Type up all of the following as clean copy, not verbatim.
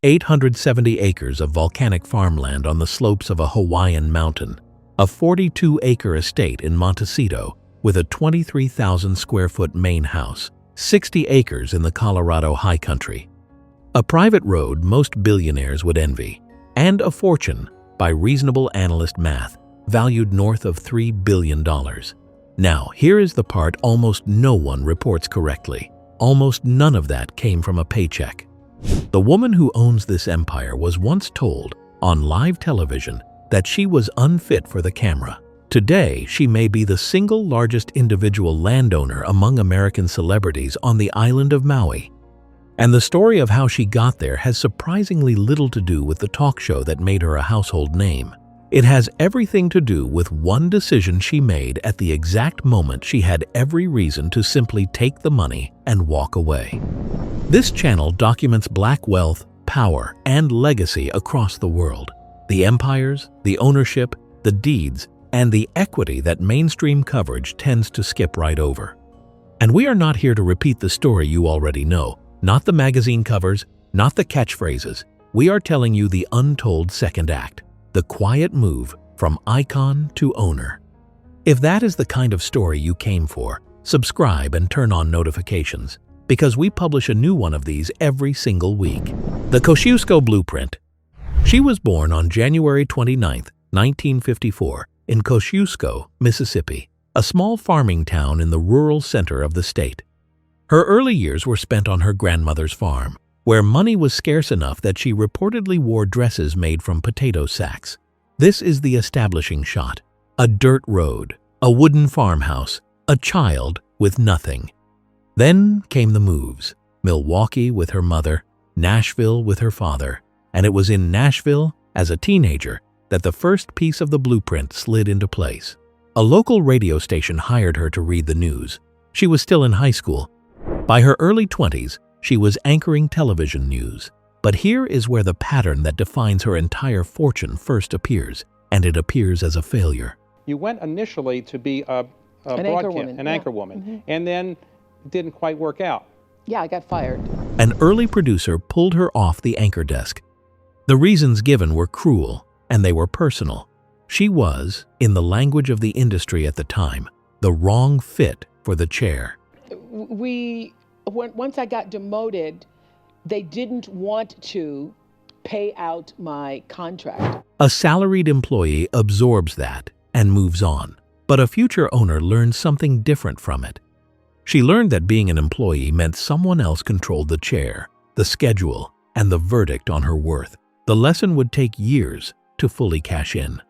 870 acres of volcanic farmland on the slopes of a Hawaiian mountain, a 42-acre estate in Montecito with a 23,000-square-foot main house, 60 acres in the Colorado high country, a private road most billionaires would envy, and a fortune, by reasonable analyst math, valued north of $3 billion. Now, here is the part almost no one reports correctly. Almost none of that came from a paycheck. The woman who owns this empire was once told on live television that she was unfit for the camera. Today, she may be the single largest individual landowner among American celebrities on the island of Maui. And the story of how she got there has surprisingly little to do with the talk show that made her a household name. It has everything to do with one decision she made at the exact moment she had every reason to simply take the money and walk away. This channel documents Black wealth, power, and legacy across the world. The empires, the ownership, the deeds, and the equity that mainstream coverage tends to skip right over. And we are not here to repeat the story you already know, not the magazine covers, not the catchphrases. We are telling you the untold second act, the quiet move from icon to owner. If that is the kind of story you came for, subscribe and turn on notifications, because we publish a new one of these every single week. The Kosciuszko Blueprint. She was born on January 29, 1954, in Kosciuszko, Mississippi, a small farming town in the rural center of the state. Her early years were spent on her grandmother's farm, where money was scarce enough that she reportedly wore dresses made from potato sacks. This is the establishing shot: a dirt road, a wooden farmhouse, a child with nothing. Then came the moves: Milwaukee with her mother, Nashville with her father, and it was in Nashville, as a teenager, that the first piece of the blueprint slid into place. A local radio station hired her to read the news. She was still in high school. By her early 20s, she was anchoring television news. But here is where the pattern that defines her entire fortune first appears, and it appears as a failure. You went initially to be an anchor woman, and then it didn't quite work out. Yeah, I got fired. An early producer pulled her off the anchor desk. The reasons given were cruel, and they were personal. She was, in the language of the industry at the time, the wrong fit for the chair. Once I got demoted, they didn't want to pay out my contract. A salaried employee absorbs that and moves on, but a future owner learns something different from it. She learned that being an employee meant someone else controlled the chair, the schedule, and the verdict on her worth. The lesson would take years to fully cash in.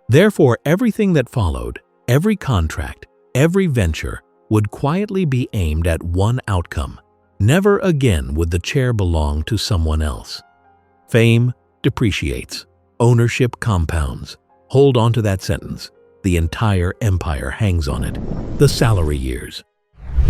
Therefore, everything that followed, every contract, every venture, would quietly be aimed at one outcome. Never again would the chair belong to someone else. Fame depreciates. Ownership compounds. Hold on to that sentence. The entire empire hangs on it. The salary years.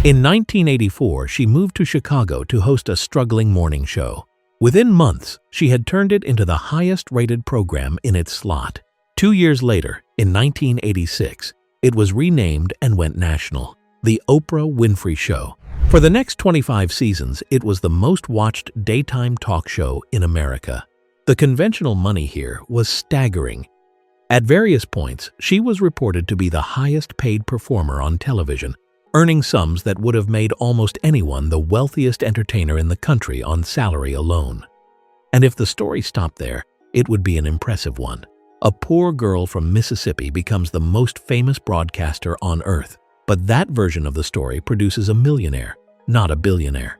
In 1984, she moved to Chicago to host a struggling morning show. Within months, she had turned it into the highest-rated program in its slot. 2 years later, in 1986, it was renamed and went national. The Oprah Winfrey Show. For the next 25 seasons, it was the most-watched daytime talk show in America. The conventional money here was staggering. At various points, she was reported to be the highest-paid performer on television, earning sums that would have made almost anyone the wealthiest entertainer in the country on salary alone. And if the story stopped there, it would be an impressive one. A poor girl from Mississippi becomes the most famous broadcaster on earth. But that version of the story produces a millionaire, not a billionaire.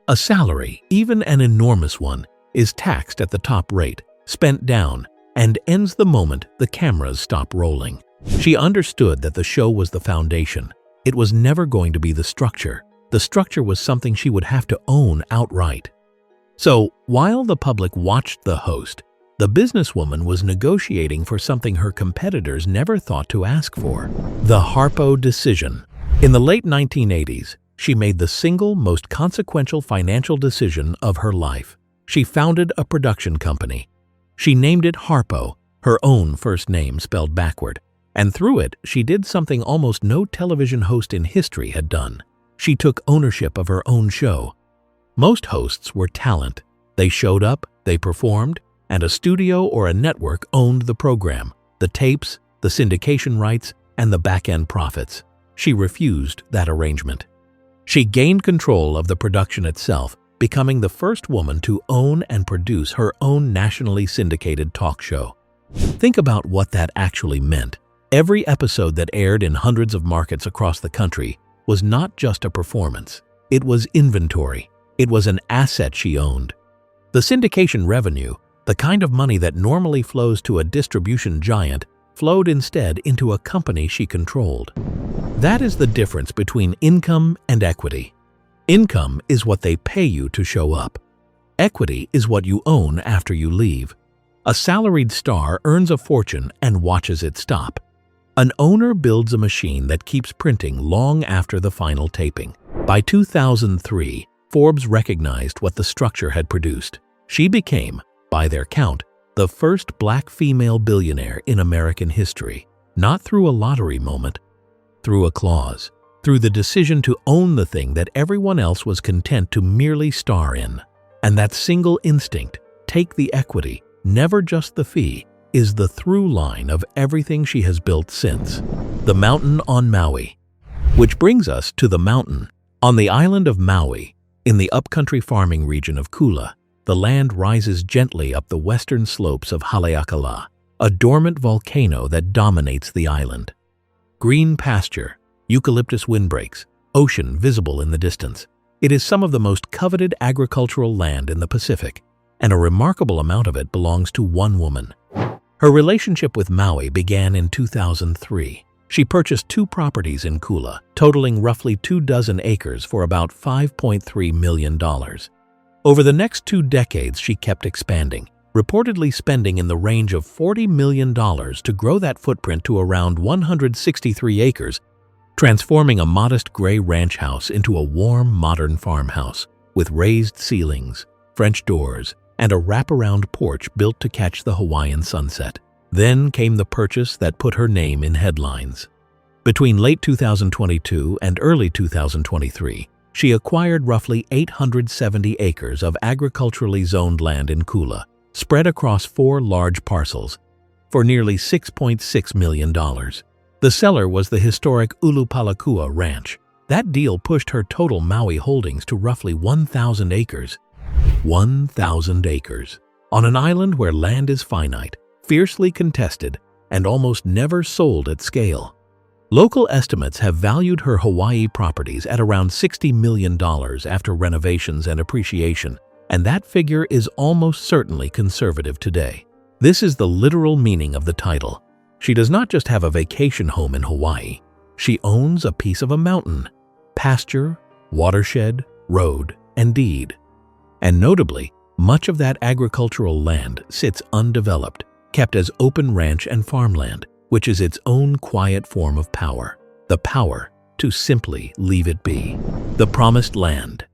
A salary, even an enormous one, is taxed at the top rate, spent down, and ends the moment the cameras stop rolling. She understood that the show was the foundation. It was never going to be the structure. The structure was something she would have to own outright. So, while the public watched the host, the businesswoman was negotiating for something her competitors never thought to ask for: the Harpo decision. In the late 1980s, she made the single most consequential financial decision of her life. She founded a production company. She named it Harpo, her own first name spelled backward, and through it, she did something almost no television host in history had done. She took ownership of her own show. Most hosts were talent. They showed up, they performed, and a studio or a network owned the program, the tapes, the syndication rights, and the back-end profits. She refused that arrangement. She gained control of the production itself, becoming the first woman to own and produce her own nationally syndicated talk show. Think about what that actually meant. Every episode that aired in hundreds of markets across the country was not just a performance. It was inventory. It was an asset she owned. The syndication revenue, the kind of money that normally flows to a distribution giant, flowed instead into a company she controlled. That is the difference between income and equity. Income is what they pay you to show up. Equity is what you own after you leave. A salaried star earns a fortune and watches it stop. An owner builds a machine that keeps printing long after the final taping. By 2003, Forbes recognized what the structure had produced. She became, by their count, the first black female billionaire in American history, not through a lottery moment, through a clause, through the decision to own the thing that everyone else was content to merely star in. And that single instinct, take the equity, never just the fee, is the through line of everything she has built since. The mountain on Maui. Which brings us to the mountain. On the island of Maui, in the upcountry farming region of Kula, the land rises gently up the western slopes of Haleakala, a dormant volcano that dominates the island. Green pasture, eucalyptus windbreaks, ocean visible in the distance. It is some of the most coveted agricultural land in the Pacific, and a remarkable amount of it belongs to one woman. Her relationship with Maui began in 2003. She purchased 2 properties in Kula, totaling roughly 24 acres for about $5.3 million. Over the next 2 decades, she kept expanding, reportedly spending in the range of $40 million to grow that footprint to around 163 acres, transforming a modest gray ranch house into a warm, modern farmhouse with raised ceilings, French doors, and a wraparound porch built to catch the Hawaiian sunset. Then came the purchase that put her name in headlines. Between late 2022 and early 2023, she acquired roughly 870 acres of agriculturally zoned land in Kula, spread across 4 large parcels, for nearly $6.6 million. The seller was the historic Ulupalakua Ranch. That deal pushed her total Maui holdings to roughly 1,000 acres. 1,000 acres. On an island where land is finite, fiercely contested, and almost never sold at scale. Local estimates have valued her Hawaii properties at around $60 million after renovations and appreciation, and that figure is almost certainly conservative today. This is the literal meaning of the title. She does not just have a vacation home in Hawaii. She owns a piece of a mountain, pasture, watershed, road, and deed. And notably, much of that agricultural land sits undeveloped, kept as open ranch and farmland, which is its own quiet form of power, the power to simply leave it be. The promised land.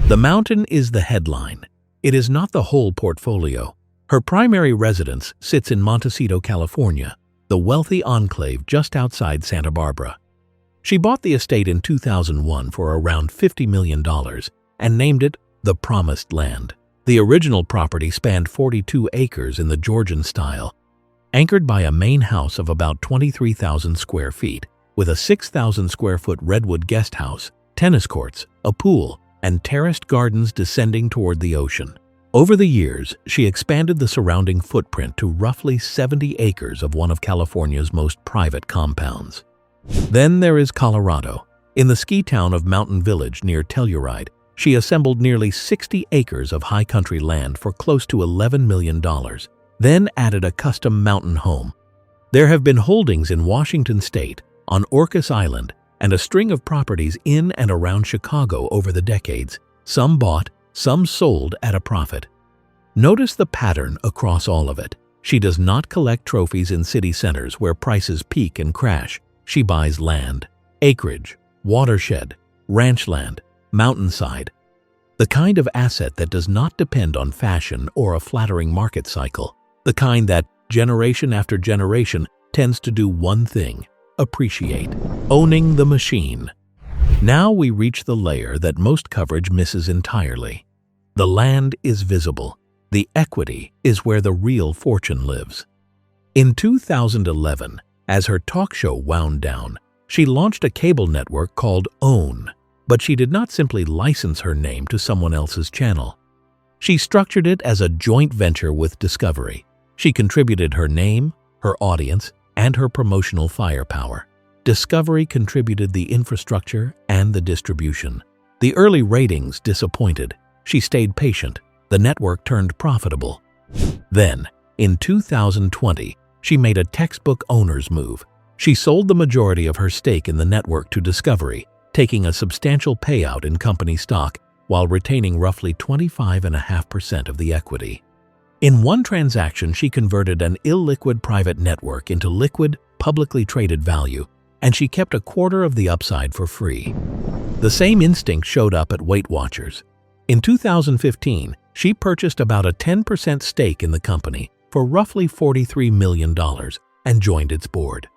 The mountain is the headline. It is not the whole portfolio. Her primary residence sits in Montecito, California, the wealthy enclave just outside Santa Barbara. She bought the estate in 2001 for around $50 million and named it the Promised Land. The original property spanned 42 acres in the Georgian style, anchored by a main house of about 23,000 square feet, with a 6,000 square foot redwood guest house, tennis courts, a pool, and terraced gardens descending toward the ocean. Over the years, she expanded the surrounding footprint to roughly 70 acres of one of California's most private compounds. Then there is Colorado. In the ski town of Mountain Village near Telluride, she assembled nearly 60 acres of high country land for close to $11 million, then added a custom mountain home. There have been holdings in Washington State, on Orcas Island, and a string of properties in and around Chicago over the decades, some bought, some sold at a profit. Notice the pattern across all of it. She does not collect trophies in city centers where prices peak and crash. She buys land, acreage, watershed, ranch land, mountainside. The kind of asset that does not depend on fashion or a flattering market cycle. The kind that, generation after generation, tends to do one thing: appreciate. Owning the machine. Now we reach the layer that most coverage misses entirely. The land is visible. The equity is where the real fortune lives. In 2011, as her talk show wound down, she launched a cable network called OWN, but she did not simply license her name to someone else's channel. She structured it as a joint venture with Discovery. She contributed her name, her audience, and her promotional firepower. Discovery contributed the infrastructure and the distribution. The early ratings disappointed. She stayed patient. The network turned profitable. Then, in 2020, she made a textbook owner's move. She sold the majority of her stake in the network to Discovery, taking a substantial payout in company stock while retaining roughly 25.5% of the equity. In one transaction, she converted an illiquid private network into liquid, publicly traded value, and she kept a quarter of the upside for free. The same instinct showed up at Weight Watchers. In 2015, she purchased about a 10% stake in the company for roughly $43 million and joined its board.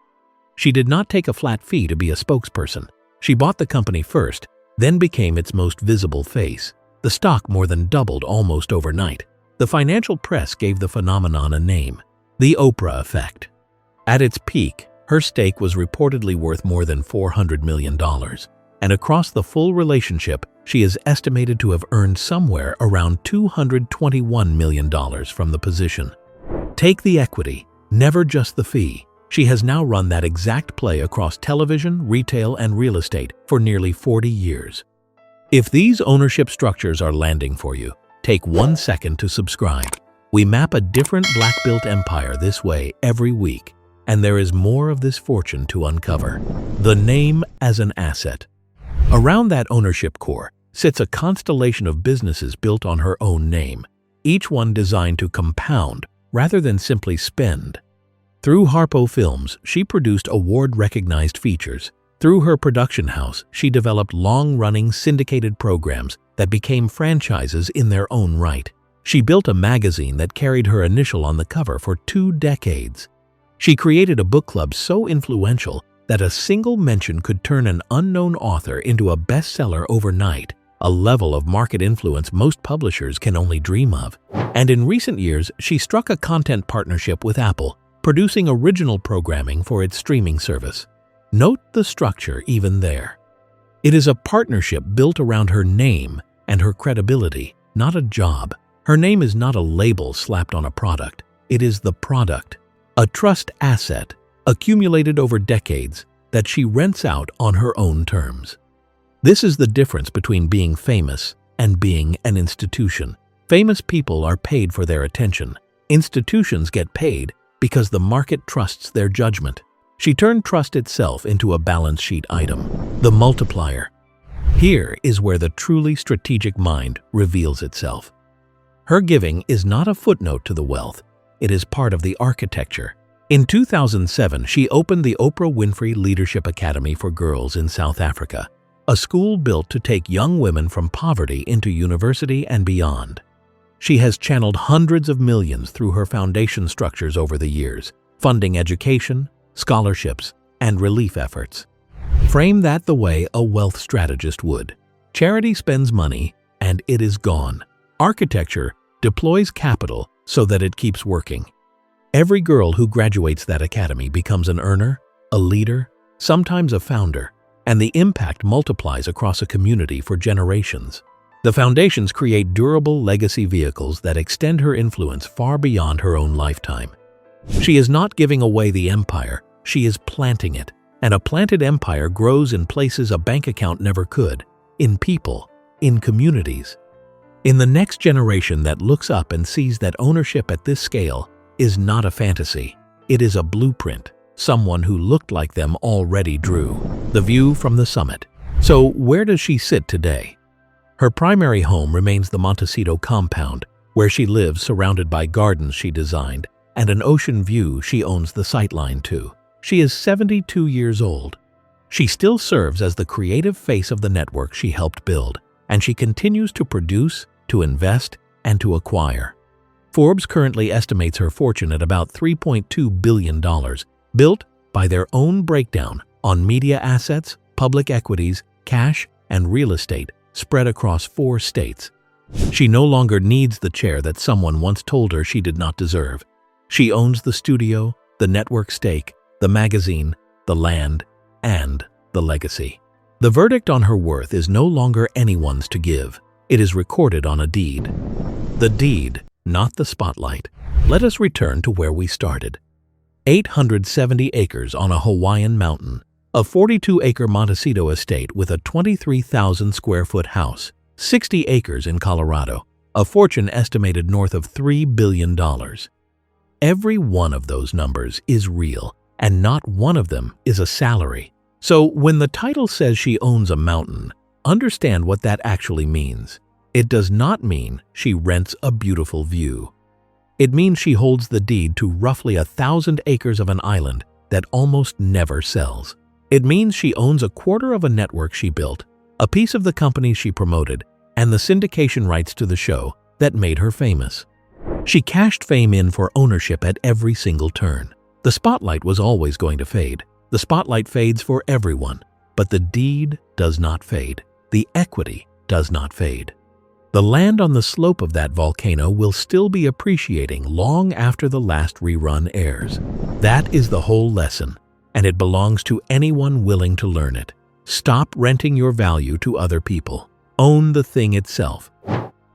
She did not take a flat fee to be a spokesperson. She bought the company first, then became its most visible face. The stock more than doubled almost overnight. The financial press gave the phenomenon a name: the Oprah effect. At its peak, her stake was reportedly worth more than $400 million, and across the full relationship, she is estimated to have earned somewhere around $221 million from the position. Take the equity, never just the fee. She has now run that exact play across television, retail, and real estate for nearly 40 years. If these ownership structures are landing for you, take 1 second to subscribe. We map a different black-built empire this way every week, and there is more of this fortune to uncover. The name as an asset. Around that ownership core sits a constellation of businesses built on her own name, each one designed to compound rather than simply spend. Through Harpo Films, she produced award-recognized features. Through her production house, she developed long-running syndicated programs that became franchises in their own right. She built a magazine that carried her initial on the cover for 2 decades. She created a book club so influential that a single mention could turn an unknown author into a bestseller overnight, a level of market influence most publishers can only dream of. And in recent years, she struck a content partnership with Apple, producing original programming for its streaming service. Note the structure even there. It is a partnership built around her name and her credibility, not a job. Her name is not a label slapped on a product. It is the product, a trust asset accumulated over decades that she rents out on her own terms. This is the difference between being famous and being an institution. Famous people are paid for their attention. Institutions get paid because the market trusts their judgment. She turned trust itself into a balance sheet item, the multiplier. Here is where the truly strategic mind reveals itself. Her giving is not a footnote to the wealth. It is part of the architecture. In 2007, she opened the Oprah Winfrey Leadership Academy for Girls in South Africa, a school built to take young women from poverty into university and beyond. She has channeled hundreds of millions through her foundation structures over the years, funding education, scholarships, and relief efforts. Frame that the way a wealth strategist would. Charity spends money, and it is gone. Architecture deploys capital so that it keeps working. Every girl who graduates that academy becomes an earner, a leader, sometimes a founder, and the impact multiplies across a community for generations. The foundations create durable legacy vehicles that extend her influence far beyond her own lifetime. She is not giving away the empire, she is planting it. And a planted empire grows in places a bank account never could, in people, in communities. In the next generation that looks up and sees that ownership at this scale is not a fantasy, it is a blueprint someone who looked like them already drew. The view from the summit. So where does she sit today? Her primary home remains the Montecito compound, where she lives surrounded by gardens she designed and an ocean view she owns the sightline to. She is 72 years old. She still serves as the creative face of the network she helped build, and she continues to produce, to invest, and to acquire. Forbes currently estimates her fortune at about $3.2 billion, built by their own breakdown on media assets, public equities, cash, and real estate spread across 4 states. She no longer needs the chair that someone once told her she did not deserve. She owns the studio, the network stake, the magazine, the land, and the legacy. The verdict on her worth is no longer anyone's to give. It is recorded on a deed. The deed, not the spotlight. Let us return to where we started. 870 acres on a Hawaiian mountain, a 42-acre Montecito estate with a 23,000 square foot house, 60 acres in Colorado, a fortune estimated north of $3 billion. Every one of those numbers is real, and not one of them is a salary. So when the title says she owns a mountain, understand what that actually means. It does not mean she rents a beautiful view. It means she holds the deed to roughly 1,000 acres of an island that almost never sells. It means she owns a quarter of a network she built, a piece of the company she promoted, and the syndication rights to the show that made her famous. She cashed fame in for ownership at every single turn. The spotlight was always going to fade. The spotlight fades for everyone, but the deed does not fade. The equity does not fade. The land on the slope of that volcano will still be appreciating long after the last rerun airs. That is the whole lesson, and it belongs to anyone willing to learn it. Stop renting your value to other people. Own the thing itself.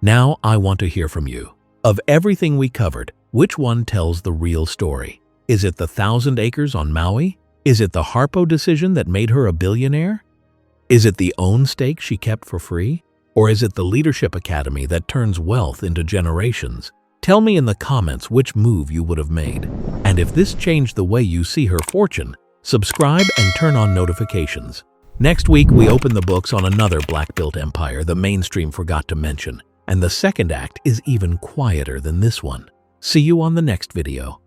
Now I want to hear from you. Of everything we covered, which one tells the real story? Is it the 1,000 acres on Maui? Is it the Harpo decision that made her a billionaire? Is it the own stake she kept for free? Or is it the Leadership Academy that turns wealth into generations? Tell me in the comments which move you would have made. And if this changed the way you see her fortune, subscribe and turn on notifications. Next week, we open the books on another black-built empire the mainstream forgot to mention. And the second act is even quieter than this one. See you on the next video.